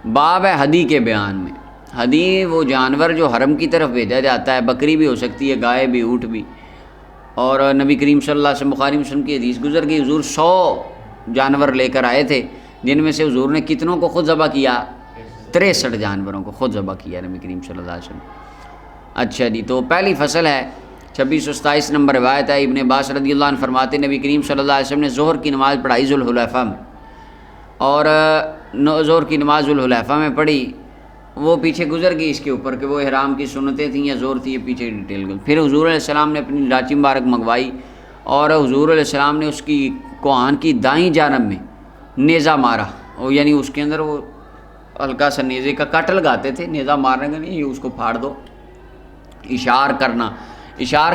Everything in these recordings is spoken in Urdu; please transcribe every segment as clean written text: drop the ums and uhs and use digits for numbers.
باب ہے ہدی کے بیان میں۔ ہدی وہ جانور جو حرم کی طرف بھیجا جاتا ہے، بکری بھی ہو سکتی ہے، گائے بھی، اونٹ بھی۔ اور نبی کریم صلی اللہ علیہ وسلم، بخاری مسلم کی حدیث گزر گئی، حضور 100 جانور لے کر آئے تھے، جن میں سے حضور نے کتنوں کو خود ذبح کیا؟ 63 جانوروں کو خود ذبح کیا نبی کریم صلی اللہ علیہ وسلم۔ اچھا جی، تو پہلی فصل ہے 2627 نمبر روایت ہے، ابن عباس رضی اللہ عنہ فرماتے نبی کریم صلی اللہ علیہ وسلم نے ظہر کی نماز پڑھائی ذوالحلیفہ میں، اور ظہر کی نماز ذوالحلیفہ میں پڑھی، وہ پیچھے گزر گئی اس کے اوپر کہ وہ احرام کی سنتیں تھیں یا ظہر تھی، یہ پیچھے ڈیٹیل گئی۔ پھر حضور علیہ السلام نے اپنی لاچی مبارک منگوائی، اور حضور علیہ السلام نے اس کی کوہان کی دائیں جانب میں نیزہ مارا، اور یعنی اس کے اندر وہ ہلکا سا نیزے کا کٹ لگاتے تھے، نیزہ مارنے کا نہیں، یہ اس کو پھاڑ دو، اشار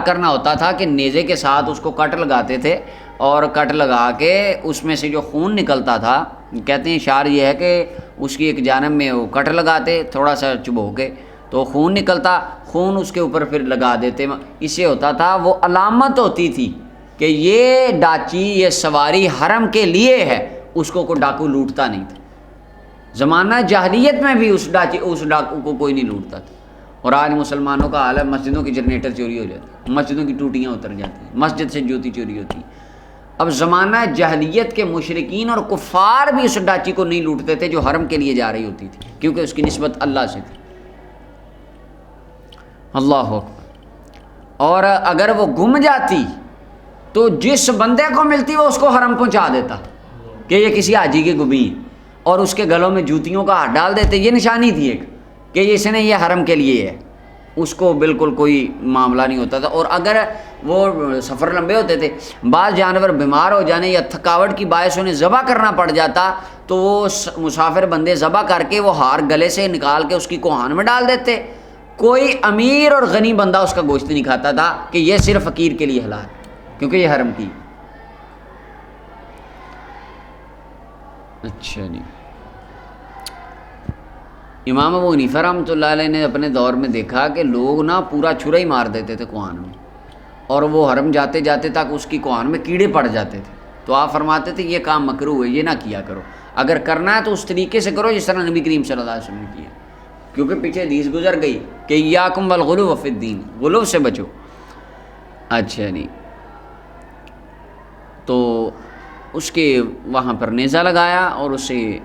کرنا ہوتا تھا کہ نیزے کے ساتھ اس کو کٹ لگاتے تھے، اور کٹ لگا کے اس میں سے جو خون نکلتا تھا، کہتے ہیں اشار یہ ہے کہ اس کی ایک جانب میں وہ کٹ لگاتے تھوڑا سا چبو کے، تو خون نکلتا، خون اس کے اوپر پھر لگا دیتے، اس سے ہوتا تھا، وہ علامت ہوتی تھی کہ یہ ڈاچی، یہ سواری حرم کے لیے ہے، اس کو کوئی ڈاکو لوٹتا نہیں تھا۔ زمانہ جاہلیت میں بھی اس ڈاکو کو کوئی نہیں لوٹتا تھا۔ اور آج مسلمانوں کا حال ہے، مسجدوں کی جنریٹر چوری ہو جاتی ہے، مسجدوں کی ٹوٹیاں اتر جاتی ہیں، مسجد سے جوتی چوری ہوتی ہے۔ اب زمانہ جاہلیت کے مشرکین اور کفار بھی اس ڈاچی کو نہیں لوٹتے تھے جو حرم کے لیے جا رہی ہوتی تھی، کیونکہ اس کی نسبت اللہ سے تھی۔ اللہ اکبر۔ اور اگر وہ گم جاتی تو جس بندے کو ملتی وہ اس کو حرم پہنچا دیتا کہ یہ کسی حاجی کی گمی ہے، اور اس کے گلوں میں جوتیوں کا ہاتھ ڈال دیتے، یہ نشانی تھی ایک کہ اس نے یہ حرم کے لیے ہے، اس کو بالکل کوئی معاملہ نہیں ہوتا تھا۔ اور اگر وہ سفر لمبے ہوتے تھے، بعض جانور بیمار ہو جانے یا تھکاوٹ کی باعث انہیں ذبح کرنا پڑ جاتا، تو وہ مسافر بندے ذبح کر کے وہ ہار گلے سے نکال کے اس کی کوہان میں ڈال دیتے۔ کوئی امیر اور غنی بندہ اس کا گوشت نہیں کھاتا تھا کہ یہ صرف فقیر کے لیے حلال ہے، کیونکہ یہ حرم کی۔ اچھا جی، امام ابو حنیفہ رحمۃ اللہ علیہ نے اپنے دور میں دیکھا کہ لوگ نا پورا چھرا ہی مار دیتے تھے کوہان میں، اور وہ حرم جاتے جاتے تک اس کی کوہان میں کیڑے پڑ جاتے تھے، تو آپ فرماتے تھے یہ کام مکروہ ہے، یہ نہ کیا کرو، اگر کرنا ہے تو اس طریقے سے کرو جس طرح نبی کریم صلی اللہ علیہ وسلم نے کیا، کیونکہ پیچھے حدیث گزر گئی کہ ایاکم والغلو فی الدین، غلو سے بچو۔ اچھا نہیں، تو اس کے وہاں پر نیزہ لگایا اور اسے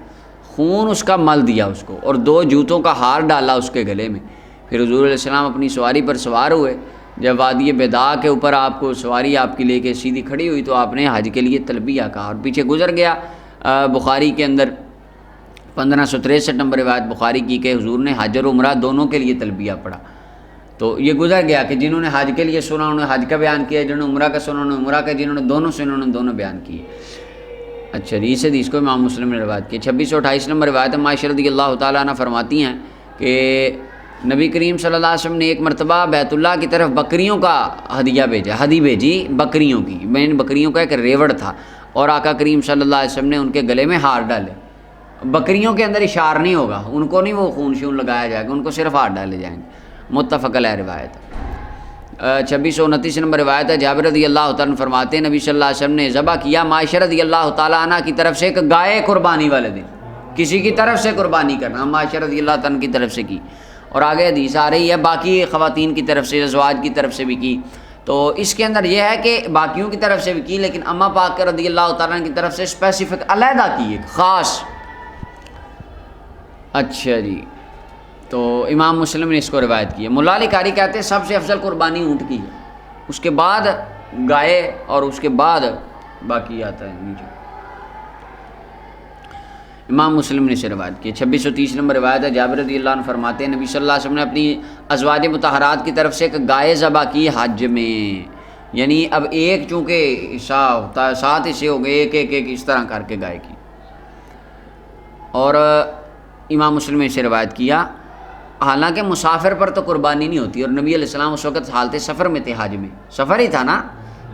خون اس کا مل دیا اس کو، اور 2 جوتوں کا ہار ڈالا اس کے گلے میں۔ پھر حضور علیہ السلام اپنی سواری پر سوار ہوئے، جب وادی بیضاء کے اوپر آپ کو سواری آپ کی لے کے سیدھی کھڑی ہوئی تو آپ نے حج کے لیے تلبیہ کہا، اور پیچھے گزر گیا بخاری کے اندر 1563 نمبر روایت بخاری کی کہ حضور نے حج اور عمرہ دونوں کے لیے تلبیہ پڑھا۔ تو یہ گزر گیا کہ جنہوں نے حج کے لیے سنا انہوں نے حج کا بیان کیا، جنہوں نے عمرہ کا سنا انہوں نے عمرہ کا، جنہوں نے دونوں سنا انہوں نے دونوں بیان کیے۔ اچھا جی، اس حدیث کو امام مسلم نے روایت کی۔ 2628 نمبر روایت عائشہ رضی اللہ تعالیٰ عنہ فرماتی ہیں کہ نبی کریم صلی اللہ علیہ وسلم نے ایک مرتبہ بیت اللہ کی طرف بکریوں کا ہدیہ بھیجا، ہدی بھیجی بکریوں کی، میں بکریوں کا ایک ریوڑ تھا، اور آقا کریم صلی اللہ علیہ وسلم نے ان کے گلے میں ہار ڈالے۔ بکریوں کے اندر اشار نہیں ہوگا، ان کو نہیں وہ خون شون لگایا جائے گا، ان کو صرف ہار ڈالے جائیں گے۔ متفق علیہ روایت۔ 2629 نمبر روایت ہے، جابر رضی اللہ تعالیٰ عنہ فرماتے ہیں نبی صلی اللہ علیہ وسلم نے ذبح کیا عائشہ رضی اللہ تعالیٰ عنہ کی طرف سے ایک گائے قربانی والے دن، کسی کی طرف سے قربانی کرنا، عائشہ رضی اللہ تعالیٰ عنہ کی طرف سے کی، اور آگے حدیث آ رہی ہے باقی خواتین کی طرف سے، ازواج کی طرف سے بھی کی۔ تو اس کے اندر یہ ہے کہ باقیوں کی طرف سے بھی کی، لیکن اماں پاک رضی اللہ تعالیٰ عنہ کی طرف سے اسپیسیفک علیحدہ کی، ایک خاص۔ اچھا جی، تو امام مسلم نے اس کو روایت کی ہے۔ مولا علی قاری کہتے ہیں سب سے افضل قربانی اونٹ کی ہے، اس کے بعد گائے، اور اس کے بعد باقی آتا ہے نیچے۔ امام مسلم نے اسے روایت کی۔ 2630 نمبر روایت ہے، جابر رضی اللہ عنہ فرماتے ہیں نبی صلی اللہ علیہ وسلم نے اپنی ازواج مطہرات کی طرف سے ایک گائے ذبح کی حج میں، یعنی اب ایک چونکہ حصہ ہوتا ہے، 7 حصے ہو گئے، ایک اس طرح کر کے گائے کی، اور امام مسلم نے اسے روایت کیا۔ حالانکہ مسافر پر تو قربانی نہیں ہوتی، اور نبی علیہ السلام اس وقت حالت سفر میں تھے، حج میں سفر ہی تھا نا،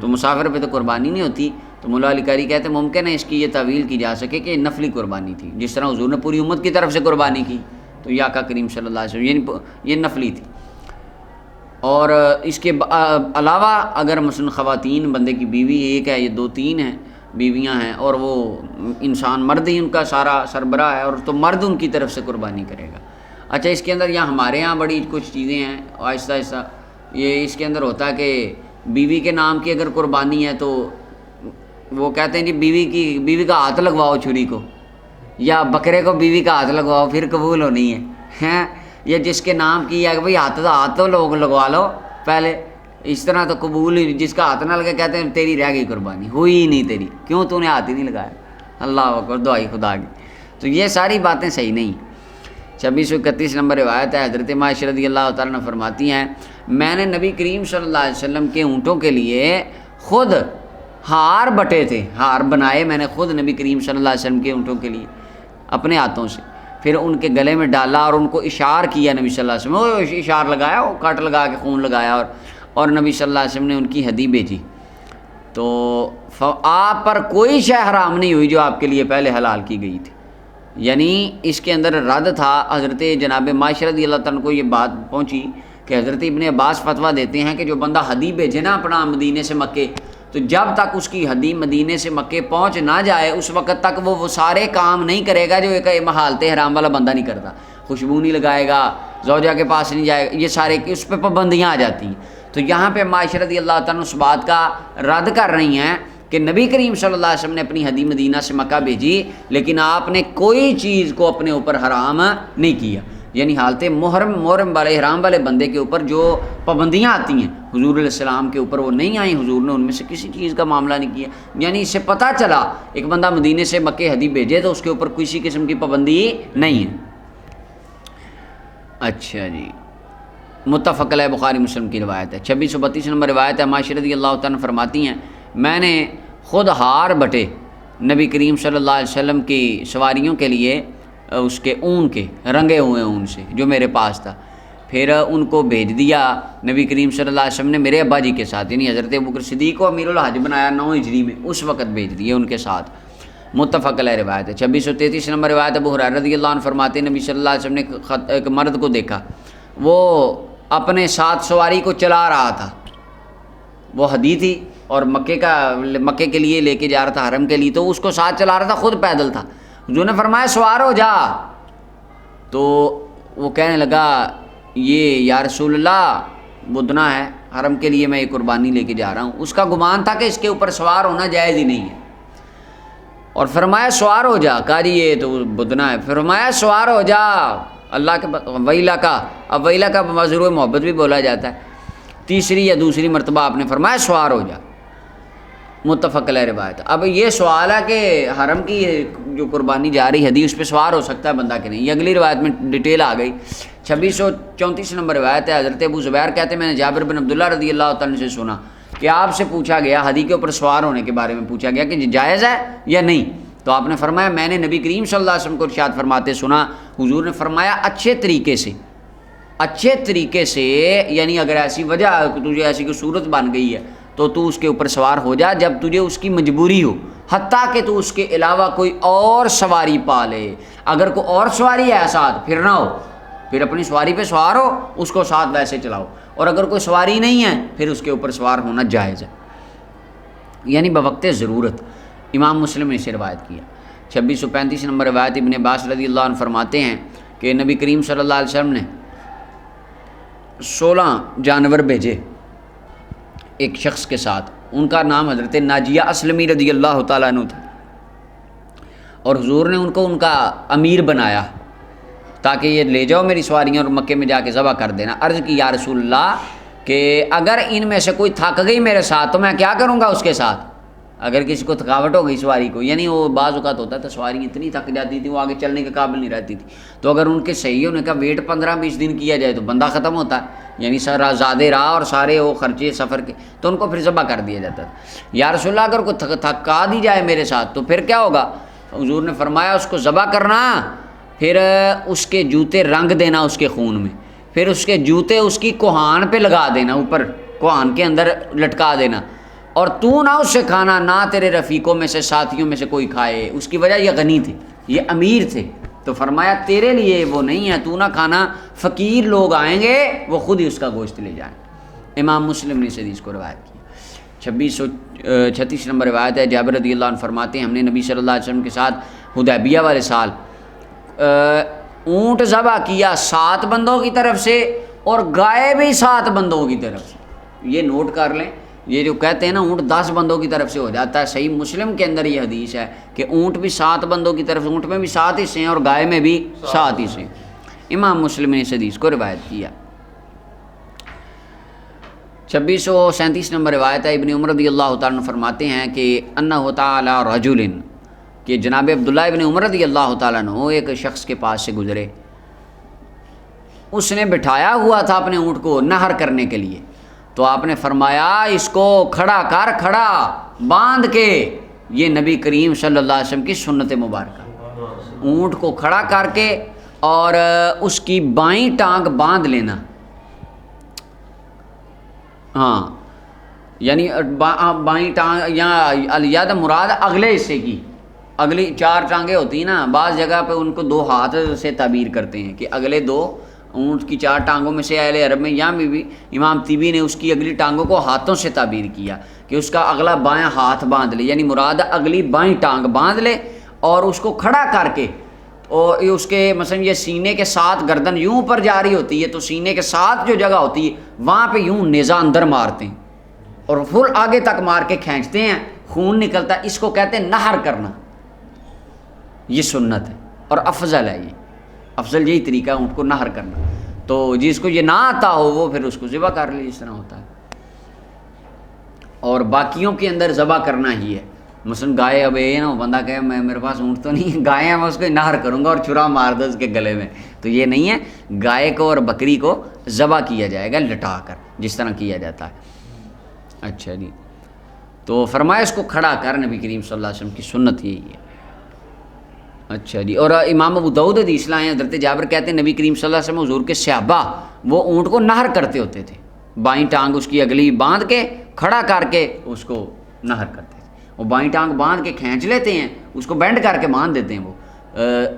تو مسافر پہ تو قربانی نہیں ہوتی۔ تو مولا علی قاری کہتے ہیں ممکن ہے اس کی یہ تعویل کی جا سکے کہ نفلی قربانی تھی، جس طرح حضور نے پوری امت کی طرف سے قربانی کی، تو یہ آقا کریم صلی اللہ علیہ وسلم یہ نفلی تھی۔ اور اس کے علاوہ اگر مثلا خواتین، بندے کی بیوی ایک ہے یا 2 3 ہیں، بیویاں ہیں اور وہ انسان مرد ہی ان کا سارا سربراہ ہے، اور تو مرد ان کی طرف سے قربانی کرے گا۔ اچھا، اس کے اندر یہاں ہمارے یہاں بڑی کچھ چیزیں ہیں آہستہ آہستہ، یہ اس کے اندر ہوتا ہے کہ بیوی کے نام کی اگر قربانی ہے تو وہ کہتے ہیں جی بیوی کا ہاتھ لگواؤ چھری کو، یا بکرے کو بیوی کا ہاتھ لگواؤ پھر قبول ہونی ہے، ہیں، یا جس کے نام کی ہے کہ بھائی ہاتھ تو لوگ لگوا لو پہلے، اس طرح تو قبول ہی، جس کا ہاتھ نہ لگے کہتے ہیں تیری رہ گئی قربانی، ہوئی ہی نہیں تیری، کیوں تو نے ہاتھ ہی نہیں لگایا، اللہ اکبر، دعائی خدا کی۔ تو یہ ساری باتیں صحیح نہیں۔ 2631 نمبر روایت ہے، حضرت عائشہ رضی اللہ تعالیٰ عنہ فرماتی ہیں میں نے نبی کریم صلی اللہ علیہ وسلم کے اونٹوں کے لیے خود ہار بٹے تھے، ہار بنائے میں نے خود نبی کریم صلی اللہ علیہ وسلم کے اونٹوں کے لیے اپنے ہاتھوں سے، پھر ان کے گلے میں ڈالا اور ان کو اشار کیا نبی صلی اللہ علیہ وسلم، وہ اشار لگایا، وہ کٹ لگا کے خون لگایا، اور نبی صلی اللہ علیہ وسلم نے ان کی ہدی بھیجی، تو آپ پر کوئی شے حرام نہیں ہوئی جو آپ کے لیے پہلے حلال کی گئی تھی۔ یعنی اس کے اندر رد تھا، حضرت جناب عائشہ رضی اللہ تعالیٰ کو یہ بات پہنچی کہ حضرت ابن عباس فتویٰ دیتے ہیں کہ جو بندہ ہدی بھیجے نا اپنا مدینے سے مکے، تو جب تک اس کی ہدی مدینے سے مکے پہنچ نہ جائے اس وقت تک وہ سارے کام نہیں کرے گا جو ایک محالت حرام والا بندہ نہیں کرتا، خوشبو نہیں لگائے گا، زوجہ کے پاس نہیں جائے گا، یہ سارے اس پہ پابندیاں آ جاتی ہیں۔ تو یہاں پہ عائشہ رضی اللہ تعالیٰ اس بات کا رد کر رہی ہیں کہ نبی کریم صلی اللہ علیہ وسلم نے اپنی ہدی مدینہ سے مکہ بھیجی، لیکن آپ نے کوئی چیز کو اپنے اوپر حرام نہیں کیا، یعنی حالت محرم والے حرام والے بندے کے اوپر جو پابندیاں آتی ہیں حضور علیہ السلام کے اوپر وہ نہیں آئیں، حضور نے ان میں سے کسی چیز کا معاملہ نہیں کیا۔ یعنی اس سے پتہ چلا ایک بندہ مدینے سے مکے ہدی بھیجے تو اس کے اوپر کسی قسم کی پابندی نہیں ہے۔ اچھا جی، متفق علیہ بخاری مسلم کی روایت ہے۔ 2632 نمبر روایت ہے، عائشہ رضی اللہ تعالیٰ فرماتی ہیں میں نے خود ہار بٹے نبی کریم صلی اللہ علیہ وسلم کی سواریوں کے لیے اس کے اون کے رنگے ہوئے اون سے جو میرے پاس تھا، پھر ان کو بھیج دیا نبی کریم صلی اللہ علیہ وسلم نے میرے ابا جی کے ساتھ، یعنی حضرت ابوبکر صدیق کو امیر الحج بنایا 9 ہجری میں، اس وقت بھیج دیے ان کے ساتھ، متفق علیہ روایت ہے۔ 2633 نمبر روایت ابو ہریرہ رضی اللہ عنہ فرماتے ہیں نبی صلی اللہ علیہ وسلم نے ایک مرد کو دیکھا، وہ اپنے ساتھ سواری کو چلا رہا تھا، وہ ہدی تھی اور مکے کے لیے لے کے جا رہا تھا حرم کے لیے، تو اس کو ساتھ چلا رہا تھا، خود پیدل تھا، حضور نے فرمایا سوار ہو جا، تو وہ کہنے لگا یہ یا رسول اللہ بدنا ہے، حرم کے لیے میں یہ قربانی لے کے جا رہا ہوں، اس کا گمان تھا کہ اس کے اوپر سوار ہونا جائز ہی نہیں ہے، اور فرمایا سوار ہو جا، کہا جی یہ تو بدنا ہے، فرمایا سوار ہو جا، اللہ کے ویلا کا، اب ویلا کا مظہر محبت بھی بولا جاتا ہے، تیسری یا دوسری مرتبہ آپ نے فرمایا سوار ہو جا، متفق علیہ روایت۔ اب یہ سوال ہے کہ حرم کی جو قربانی جا رہی ہدی اس پہ سوار ہو سکتا ہے بندہ کہ نہیں، یہ اگلی روایت میں ڈیٹیل آ گئی۔ 2634 نمبر روایت ہے، حضرت ابو زبیر کہتے ہیں میں نے جابر بن عبداللہ رضی اللہ تعالیٰ سے سنا کہ آپ سے پوچھا گیا، ہدی کے اوپر سوار ہونے کے بارے میں پوچھا گیا کہ جائز ہے یا نہیں، تو آپ نے فرمایا میں نے نبی کریم صلی اللہ علیہ وسلم کو ارشاد فرماتے سنا، حضور نے فرمایا اچھے طریقے سے، یعنی اگر ایسی وجہ تجھے ایسی کوئی صورت بن گئی ہے تو تو اس کے اوپر سوار ہو جا جب تجھے اس کی مجبوری ہو، حتیٰ کہ تو اس کے علاوہ کوئی اور سواری پا لے، اگر کوئی اور سواری ہے ساتھ پھر نہ ہو، پھر اپنی سواری پہ سوار ہو، اس کو ساتھ ویسے چلاؤ، اور اگر کوئی سواری نہیں ہے پھر اس کے اوپر سوار ہونا جائز ہے، یعنی بوقت ضرورت۔ امام مسلم نے اسے روایت کیا۔ 2635 نمبر روایت ابن عباس رضی اللہ عنہ فرماتے ہیں کہ نبی کریم صلی اللہ علیہ وسلم نے 16 جانور بھیجے ایک شخص کے ساتھ، ان کا نام حضرت ناجیہ اسلمی رضی اللہ تعالیٰ عنہ تھا، اور حضور نے ان کو ان کا امیر بنایا تاکہ یہ لے جاؤ میری سواریاں اور مکے میں جا کے ذبح کر دینا۔ عرض کی یا رسول اللہ کہ اگر ان میں سے کوئی تھک گئی میرے ساتھ تو میں کیا کروں گا اس کے ساتھ، اگر کسی کو تھکاوٹ ہو گئی سواری کو، یعنی وہ بعض اوقات ہوتا تھا سواری اتنی تھک جاتی تھی وہ آگے چلنے کے قابل نہیں رہتی تھی، تو اگر ان کے صحیح ہونے کا ویٹ 15-20 دن کیا جائے تو بندہ ختم ہوتا ہے، یعنی سارا زیادہ راہ اور سارے وہ خرچے سفر کے، تو ان کو پھر ذبح کر دیا جاتا تھا۔ یا رسول اللہ اگر کوئی تھکا دی جائے میرے ساتھ تو پھر کیا ہوگا؟ حضور نے فرمایا اس کو ذبح کرنا، پھر اس کے جوتے رنگ دینا اس کے خون میں، پھر اس کے جوتے اس کی کوہان پہ لگا دینا، اوپر کوہان کے اندر لٹکا دینا، اور تو نہ اس سے کھانا، نہ تیرے رفیقوں میں سے ساتھیوں میں سے کوئی کھائے۔ اس کی وجہ یہ غنی تھے، یہ امیر تھے، تو فرمایا تیرے لیے وہ نہیں ہے، تو نہ کھانا، فقیر لوگ آئیں گے وہ خود ہی اس کا گوشت لے جائیں۔ امام مسلم نے اس حدیث کو روایت کیا۔ 2636 نمبر روایت ہے، جابر رضی اللہ عنہ فرماتے ہیں ہم نے نبی صلی اللہ علیہ وسلم کے ساتھ حدیبیہ والے سال اونٹ ذبح کیا 7 بندوں کی طرف سے اور گائے بھی 7 بندوں کی طرف سے. یہ نوٹ کر لیں، یہ جو کہتے ہیں نا اونٹ 10 بندوں کی طرف سے ہو جاتا ہے، صحیح مسلم کے اندر یہ حدیث ہے کہ اونٹ بھی 7 بندوں کی طرف، اونٹ میں بھی 7 حصے ہیں اور گائے میں بھی 7 حصے ہیں. امام مسلم نے اس حدیث کو روایت کیا. 2637 نمبر روایت ہے، ابن عمر رضی اللہ تعالیٰ عنہ فرماتے ہیں کہ انہ تعالی رجل، کہ جناب عبداللہ ابن عمر رضی اللہ تعالیٰ عنہ ایک شخص کے پاس سے گزرے، اس نے بٹھایا ہوا تھا اپنے اونٹ کو نہر کرنے کے لیے، تو آپ نے فرمایا اس کو کھڑا کر، کھڑا باندھ کے. یہ نبی کریم صلی اللہ علیہ وسلم کی سنت مبارکہ، اونٹ کو کھڑا کر کے اور اس کی بائیں ٹانگ باندھ لینا. ہاں یعنی بائیں ٹانگ یا الید مراد اگلے حصے کی، اگلی 4 ٹانگیں ہوتی ہیں نا، بعض جگہ پہ ان کو 2 ہاتھ سے تعبیر کرتے ہیں کہ اگلے 2 اونٹ کی 4 ٹانگوں میں سے اہل عرب میں یہاں بھی امام طیبی نے اس کی اگلی ٹانگوں کو ہاتھوں سے تعبیر کیا کہ اس کا اگلا بایاں ہاتھ باندھ لے، یعنی مراد اگلی بائیں ٹانگ باندھ لے اور اس کو کھڑا کر کے، اور اس کے مثلا یہ سینے کے ساتھ گردن یوں اوپر جا رہی ہوتی ہے تو سینے کے ساتھ جو جگہ ہوتی ہے وہاں پہ یوں نیزہ اندر مارتے ہیں اور فل آگے تک مار کے کھینچتے ہیں، خون نکلتا ہے. اس کو کہتے ہیں نہر کرنا. یہ سنت ہے اور افضل ہے، یہ افضل یہی طریقہ ہے اونٹ کو نہر کرنا. تو جس کو یہ نہ آتا ہو وہ پھر اس کو ذبح کر لے، اس طرح ہوتا ہے. اور باقیوں کے اندر ذبح کرنا ہی ہے. مثلا گائے، اب یہ نا بندہ کہے میرے پاس اونٹ تو نہیں، گائے ہیں میں اس کو نہر کروں گا اور چھرا مار دو اس کے گلے میں، تو یہ نہیں ہے. گائے کو اور بکری کو ذبح کیا جائے گا لٹا کر، جس طرح کیا جاتا ہے. اچھا جی، تو فرمایا اس کو کھڑا کر، نبی کریم صلی اللہ علیہ وسلم کی سنت یہی ہے. اچھا جی. اور امام ابو داؤد حدیث لائے ہیں، حضرت جابر کہتے ہیں نبی کریم صلی اللہ علیہ وسلم حضور کے صحابہ وہ اونٹ کو نہر کرتے ہوتے تھے، بائیں ٹانگ اس کی اگلی باندھ کے کھڑا کر کے اس کو نہر کرتے تھے. وہ بائیں ٹانگ باندھ کے کھینچ لیتے ہیں، اس کو بینڈ کر کے باندھ دیتے ہیں.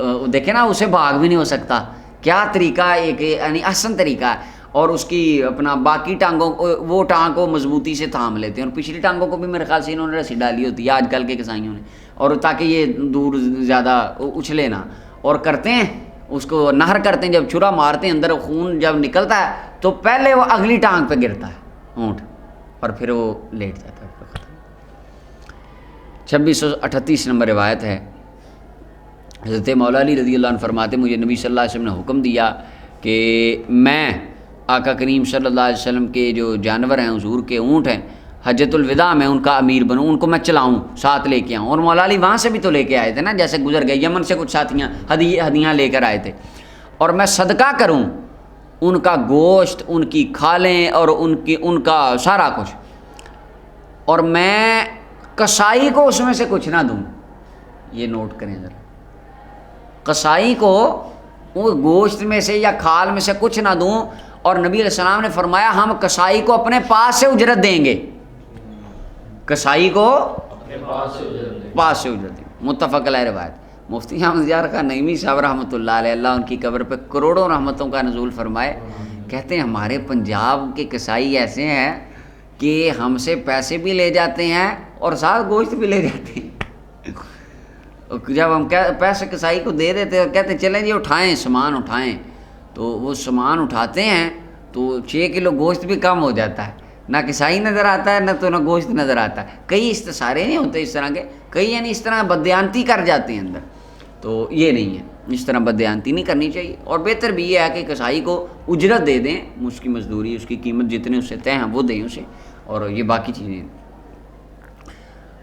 وہ دیکھیں نا، اسے بھاگ بھی نہیں ہو سکتا. کیا طریقہ ہے ایک، یعنی احسن طریقہ ہے. اور اس کی اپنا باقی ٹانگوں وہ ٹانگ کو مضبوطی سے تھام لیتے ہیں، اور پچھلی ٹانگوں کو بھی میرے خیال سے انہوں نے رسی ڈالی ہوتی ہے آج کل کے کسائیوں نے، اور تاکہ یہ دور زیادہ اچھلے نہ. اور کرتے ہیں اس کو نہر کرتے ہیں، جب چھرا مارتے ہیں اندر خون جب نکلتا ہے تو پہلے وہ اگلی ٹانگ پہ گرتا ہے اونٹ اور پھر وہ لیٹ جاتا ہے. 2638 نمبر روایت ہے، حضرت مولا علی رضی اللہ عنہ فرماتے مجھے نبی صلی اللہ علیہ وسلم نے حکم دیا کہ میں آقا کریم صلی اللہ علیہ وسلم کے جو جانور ہیں، حضور کے اونٹ ہیں، حجۃ الوداع میں ان کا امیر بنوں، ان کو میں چلاؤں، ساتھ لے کے آؤں. اور مولا علی وہاں سے بھی تو لے کے آئے تھے نا، جیسے گزر گئے یمن سے کچھ ساتھیاں ہدیاں لے کر آئے تھے. اور میں صدقہ کروں ان کا گوشت، ان کی کھالیں اور ان کا سارا کچھ، اور میں کسائی کو اس میں سے کچھ نہ دوں. یہ نوٹ کریں ذرا، کسائی کو وہ گوشت میں سے یا کھال میں سے کچھ نہ دوں. اور نبی علیہ السلام نے فرمایا ہم کسائی کو اپنے پاس سے اجرت دیں گے، کسائی کو اپنے پاس سے اجرت دیں گے. متفق علیہ روایت. مفتی احمد یار خان نعیمی صاحب رحمۃ اللہ علیہ، اللہ ان کی قبر پہ کروڑوں رحمتوں کا نزول فرمائے، کہتے ہیں ہمارے پنجاب کے کسائی ایسے ہیں کہ ہم سے پیسے بھی لے جاتے ہیں اور ساتھ گوشت بھی لے جاتے ہیں. جب ہم پیسے کسائی کو دے دیتے اور کہتے ہیں چلیں جی اٹھائیں سامان اٹھائیں، تو وہ سامان اٹھاتے ہیں تو 6 کلو گوشت بھی کم ہو جاتا ہے، نہ کسائی نظر آتا ہے نہ گوشت نظر آتا ہے. کئی استثارے نہیں ہوتے اس طرح کے، کئی یعنی اس طرح بددیانتی کر جاتے ہیں اندر. تو یہ نہیں ہے، اس طرح بددیانتی نہیں کرنی چاہیے. اور بہتر بھی یہ ہے کہ کسائی کو اجرت دے دیں، اس کی مزدوری، اس کی قیمت جتنے اس سے طے ہیں وہ دیں اسے. اور یہ باقی چیزیں،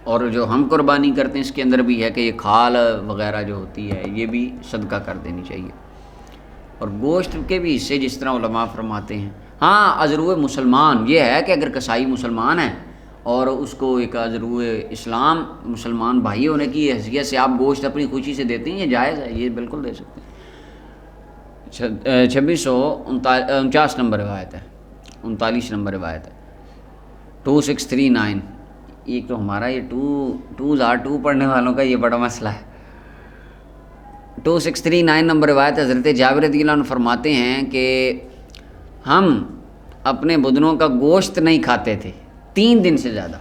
اور جو ہم قربانی کرتے ہیں اس کے اندر بھی ہے کہ یہ کھال وغیرہ جو ہوتی ہے یہ بھی صدقہ کر دینی چاہیے. اور گوشت کے بھی حصے جس طرح علماء فرماتے ہیں. ہاں عذرو مسلمان یہ ہے کہ اگر کسائی مسلمان ہے اور اس کو ایک عذرو اسلام مسلمان بھائی ہونے کی حیثیت سے آپ گوشت اپنی خوشی سے دیتے ہیں، یہ جائز ہے، یہ بالکل دے سکتے ہیں. 2649 نمبر روایت ہے، 39 نمبر روایت ہے، 2639. ایک تو ہمارا یہ 2 پڑھنے والوں کا یہ بڑا مسئلہ ہے. 2639 نمبر روایت حضرت جابر رضی اللہ عنہ فرماتے ہیں کہ ہم اپنے بدنوں کا گوشت نہیں کھاتے تھے 3 دن سے زیادہ.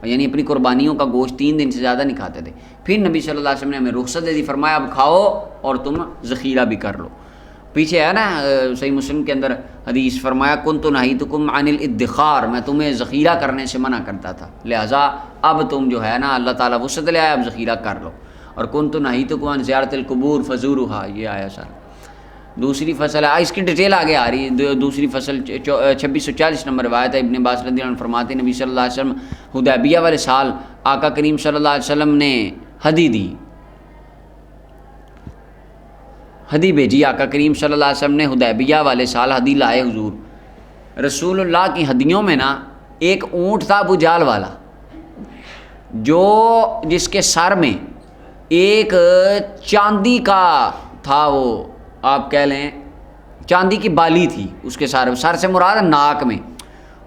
یعنی اپنی قربانیوں کا گوشت 3 دن سے زیادہ نہیں کھاتے تھے. پھر نبی صلی اللہ علیہ وسلم نے ہمیں رخصت دے دی, فرمایا اب کھاؤ اور تم ذخیرہ بھی کر لو. پیچھے ہے نا صحیح مسلم کے اندر حدیث, فرمایا کنت نہیتکم عن الادخار, میں تمہیں ذخیرہ کرنے سے منع کرتا تھا, لہٰذا اب تم جو ہے نا اللہ تعالیٰ وسعت لے آیا, اب ذخیرہ کر لو. اور کنت نہیتکم عن زیارت القبور فزورھا, یہ آیا سر. دوسری فصل ہے, اس کی ڈیٹیل آگے آ رہی ہے. دوسری فصل 2640 نمبر روایت ہے. ابن عباس رضی اللہ عنہ فرماتے ہیں نبی صلی اللہ علیہ وسلم حدیبیہ والے سال آقا کریم صلی اللہ علیہ وسلم نے ہدی دی, ہدی بھیجی. آقا کریم صلی اللہ علیہ وسلم نے حدیبیہ والے سال ہدی لائے حضور. رسول اللہ کی ہدیوں میں نا ایک اونٹ تھا ابو جال والا, جو جس کے سر میں ایک چاندی کا تھا, وہ آپ کہہ لیں چاندی کی بالی تھی اس کے سر سے مراد ناک میں.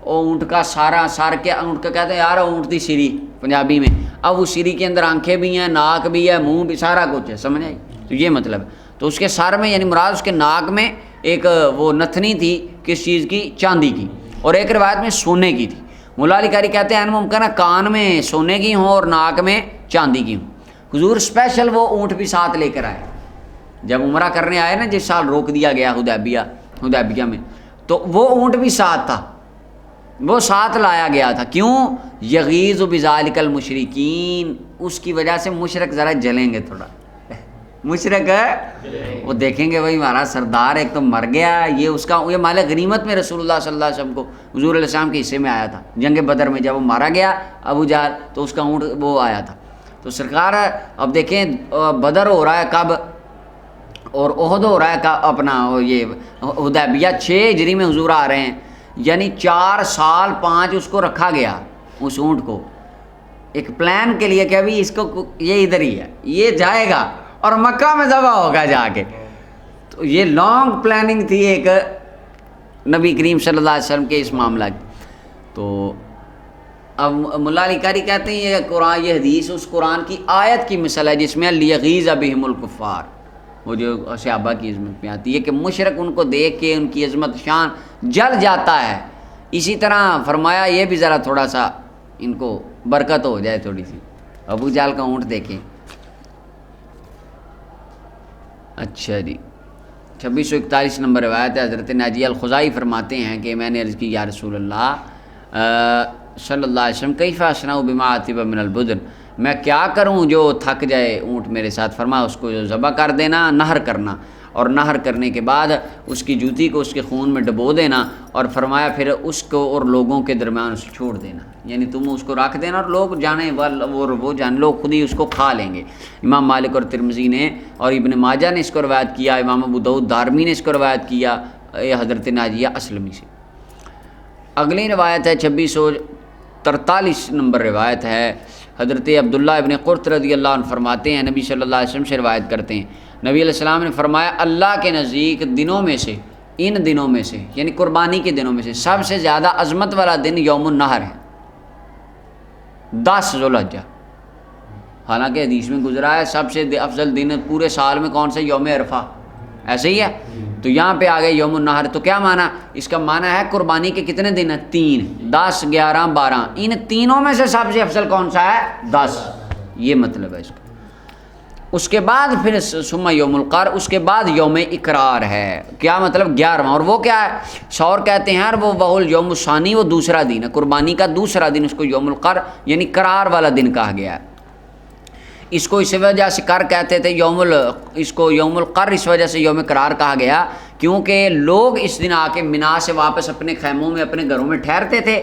اونٹ کا سارا سر کے اونٹ کا کہتے ہیں یار اونٹ دی سری پنجابی میں. اب وہ سری کے اندر آنکھیں بھی ہیں, ناک بھی ہے, منہ بھی, سارا کچھ ہے, سمجھ آئی؟ تو یہ مطلب ہے. تو اس کے سر میں یعنی مراد اس کے ناک میں ایک وہ نتھنی تھی کس چیز کی, چاندی کی, اور ایک روایت میں سونے کی تھی. مولا علی قاری کہتے ہیں ممکن ہے کان میں سونے کی ہوں اور ناک میں چاندی کی ہوں. حضور اسپیشل وہ اونٹ بھی ساتھ لے کر آئے جب عمرہ کرنے آئے نا, جس سال روک دیا گیا حدیبیہ میں, تو وہ اونٹ بھی ساتھ تھا, وہ ساتھ لایا گیا تھا. کیوں؟ یغیظ بذالک المشرکین, اس کی وجہ سے مشرک ذرا جلیں گے تھوڑا. مشرک ہے وہ دیکھیں گے بھائی ہمارا سردار ایک تو مر گیا, یہ اس کا یہ مال غنیمت میں رسول اللہ صلی اللہ علیہ وسلم کو حضور علیہ السلام کے حصے میں آیا تھا جنگ بدر میں. جب وہ مارا گیا ابو جہل تو اس کا اونٹ وہ آیا تھا. تو سرکار اب دیکھیں بدر ہو رہا ہے کب, اور احد ہو رہا ہے اپنا یہ حدیبیہ 6 ہجری میں حضور آ رہے ہیں, یعنی 4 سال 5 اس کو رکھا گیا اس اونٹ کو ایک پلان کے لیے کہ ابھی اس کو یہ ادھر ہی ہے, یہ جائے گا اور مکہ میں ذبح ہوگا جا کے. تو یہ لانگ پلاننگ تھی ایک نبی کریم صلی اللہ علیہ وسلم کے اس معاملہ کی. تو اب مولا علی قاری کہتے ہیں یہ قرآن, یہ حدیث اس قرآن کی آیت کی مثال ہے جس میں لیغیظ بہم الکفار, وہ جو صحابہ کی عظمت میں آتی ہے کہ مشرک ان کو دیکھ کے ان کی عظمت شان جل جاتا ہے. اسی طرح فرمایا یہ بھی ذرا تھوڑا سا ان کو برکت ہو جائے تھوڑی سی. ابو جال کا اونٹ دیکھیں. اچھا جی, 2641 نمبر روایت ہے. حضرت ناجیہ الخزائی فرماتے ہیں کہ میں نے عرض کی یا رسول اللہ صلی اللہ علیہ وسلم کیف اصنع بما عتب من البدن, میں کیا کروں جو تھک جائے اونٹ میرے ساتھ. فرمایا اس کو ذبح کر دینا, نہر کرنا, اور نہر کرنے کے بعد اس کی جوتی کو اس کے خون میں ڈبو دینا, اور فرمایا پھر اس کو اور لوگوں کے درمیان اسے چھوڑ دینا, یعنی تم اس کو رکھ دینا اور لوگ جانے وہ جانے لوگ خود ہی اس کو کھا لیں گے. امام مالک اور ترمذی نے اور ابن ماجہ نے اس کو روایت کیا, امام ابو داؤد دارمی نے اس کو روایت کیا یہ حضرت ناجیہ اسلمی سے. اگلی روایت ہے 2643 نمبر روایت ہے. حضرت عبداللہ ابن قرط رضی اللہ عنہ فرماتے ہیں نبی صلی اللہ علیہ وسلم سے روایت کرتے ہیں, نبی علیہ السلام نے فرمایا اللہ کے نزدیک دنوں میں سے, ان دنوں میں سے یعنی قربانی کے دنوں میں سے سب سے زیادہ عظمت والا دن یوم النحر ہے, 10 ذوالحجہ. حالانکہ حدیث میں گزرا ہے سب سے افضل دن پورے سال میں کون سا, یوم عرفہ, ایسے ہی ہے. تو یہاں پہ آ گئے یوم النحر, تو کیا معنی, اس کا معنی ہے قربانی کے کتنے دن ہیں, 3, 10, 11, 12, ان تینوں میں سے سب سے افضل کون سا ہے, 10, یہ مطلب ہے اس کا. اس کے بعد پھر ثم یوم القر, اس کے بعد یوم اقرار ہے. کیا مطلب, 11واں, اور وہ کیا ہے, شور کہتے ہیں وہ بہل یوم الثانی, وہ دوسرا دن ہے قربانی کا, دوسرا دن اس کو یوم القر یعنی قرار والا دن کہا گیا ہے. اس کو اس وجہ سے کر کہتے تھے اس کو یوم القر اس وجہ سے یوم قرار کہا گیا کیونکہ لوگ اس دن آ کے منا سے واپس اپنے خیموں میں اپنے گھروں میں ٹھہرتے تھے,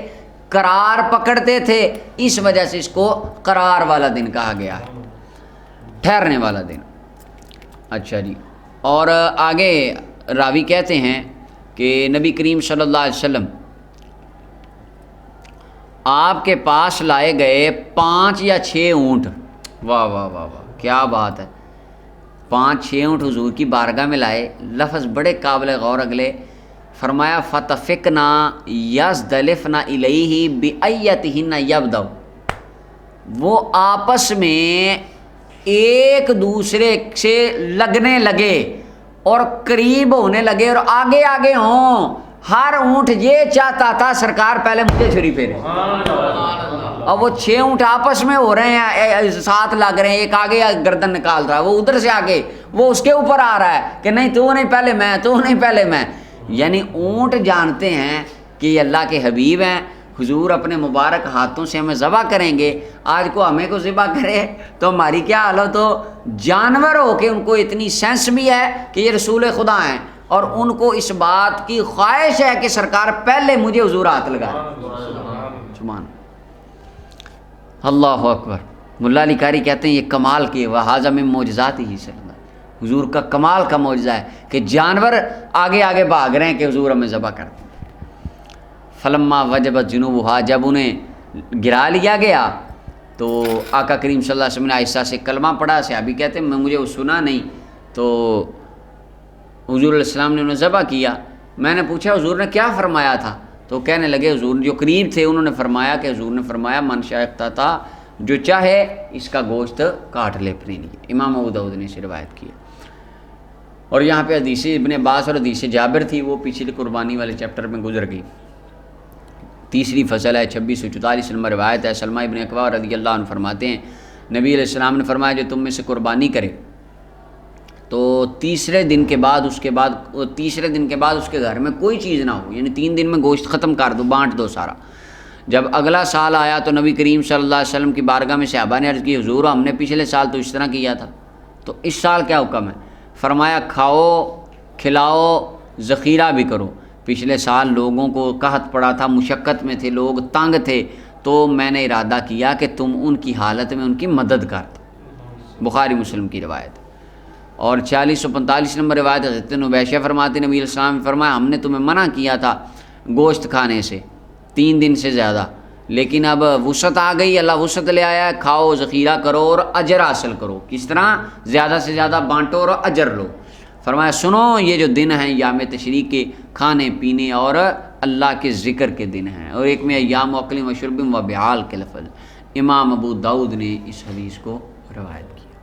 قرار پکڑتے تھے, اس وجہ سے اس کو قرار والا دن کہا گیا ہے, ٹھہرنے والا دن. اچھا جی, اور آگے راوی کہتے ہیں کہ نبی کریم صلی اللہ علیہ وسلم آپ کے پاس لائے گئے 5 یا 6 اونٹ. واہ واہ واہ واہ, کیا بات ہے, 5-6 اونٹ حضور کی بارگاہ میں لائے. لفظ بڑے قابل غور اگلے, فرمایا فتفقنا یزدلفنا الیہ بایتہن یبدؤ, وہ آپس میں ایک دوسرے سے لگنے لگے اور قریب ہونے لگے اور آگے آگے ہوں. ہر اونٹ یہ چاہتا تھا سرکار پہلے مجھے چھری پھیرے. اور وہ 6 اونٹ آپس میں ہو رہے ہیں، ساتھ لگ رہے ہیں، ایک آگے گردن نکال رہا ہے، وہ ادھر سے آگے وہ اس کے اوپر آ رہا ہے کہ نہیں تو نہیں پہلے میں، تو نہیں پہلے میں. یعنی اونٹ جانتے ہیں کہ یہ اللہ کے حبیب ہیں، حضور اپنے مبارک ہاتھوں سے ہمیں ذبح کریں گے. آج کو ہمیں کو ذبح کرے تو ہماری کیا حال ہو. تو جانور ہو کے ان کو اتنی سینس بھی ہے کہ یہ رسول خدا ہیں، اور ان کو اس بات کی خواہش ہے کہ سرکار پہلے مجھے حضور ہاتھ لگائے. سبحان اللہ اکبر. ملا علی قاری کہتے ہیں یہ کمال کی وحاظہ میں معجزات ہی صلی اللہ، حضور کا کمال کا معجزہ ہے کہ جانور آگے آگے بھاگ رہے ہیں کہ حضور ہمیں ذبح کر دیں. فلما وجبت جنوبها، جب انہیں گرا لیا گیا تو آقا کریم صلی اللہ علیہ وسلم نے آہستہ سے کلمہ پڑھا. صحابی کہتے ہیں میں مجھے وہ سنا نہیں، تو حضور علیہ السلام نے انہیں ذبح کیا. میں نے پوچھا حضور نے کیا فرمایا تھا، تو کہنے لگے حضور جو قریب تھے انہوں نے فرمایا کہ حضور نے فرمایا من شاء تھا جو چاہے اس کا گوشت کاٹ لے اپنے لیے. امام ابو داؤد نے اسے روایت کی. اور یہاں پہ حدیث ابن عباس اور حدیث جابر تھی، وہ پچھلے قربانی والے چیپٹر میں گزر گئی. تیسری فصل ہے 2644 نمبر روایت ہے. سلمہ ابن اکوع رضی اللہ عنہ فرماتے ہیں نبی علیہ السلام نے فرمایا جو تم میں سے قربانی کرے تو تیسرے دن کے بعد اس کے گھر میں کوئی چیز نہ ہو، یعنی 3 دن میں گوشت ختم کر دو، بانٹ دو سارا. جب اگلا سال آیا تو نبی کریم صلی اللہ علیہ وسلم کی بارگاہ میں صحابہ نے عرض کی حضور ہم نے پچھلے سال تو اس طرح کیا تھا، تو اس سال کیا حکم ہے؟ فرمایا کھاؤ کھلاؤ ذخیرہ بھی کرو. پچھلے سال لوگوں کو قحط پڑا تھا، مشقت میں تھے، لوگ تنگ تھے، تو میں نے ارادہ کیا کہ تم ان کی حالت میں ان کی مدد کر دو. بخاری مسلم کی روایت. اور 4045 نمبر روایت حضرت نبیشہ فرماتے نبی علیہ السلام نے فرمایا ہم نے تمہیں منع کیا تھا گوشت کھانے سے 3 دن سے زیادہ، لیکن اب وسعت آ گئی، اللہ وسعت لے آیا ہے، کھاؤ ذخیرہ کرو اور اجر حاصل کرو. کس طرح؟ زیادہ سے زیادہ بانٹو اور اجر لو. فرمایا سنو یہ جو دن ہیں ایام تشریق کے کھانے پینے اور اللہ کے ذکر کے دن ہیں، اور ایک میں ایام و اکل و شرب و بحال کے لفظ. امام ابو داؤد نے اس حدیث کو روایت کیا.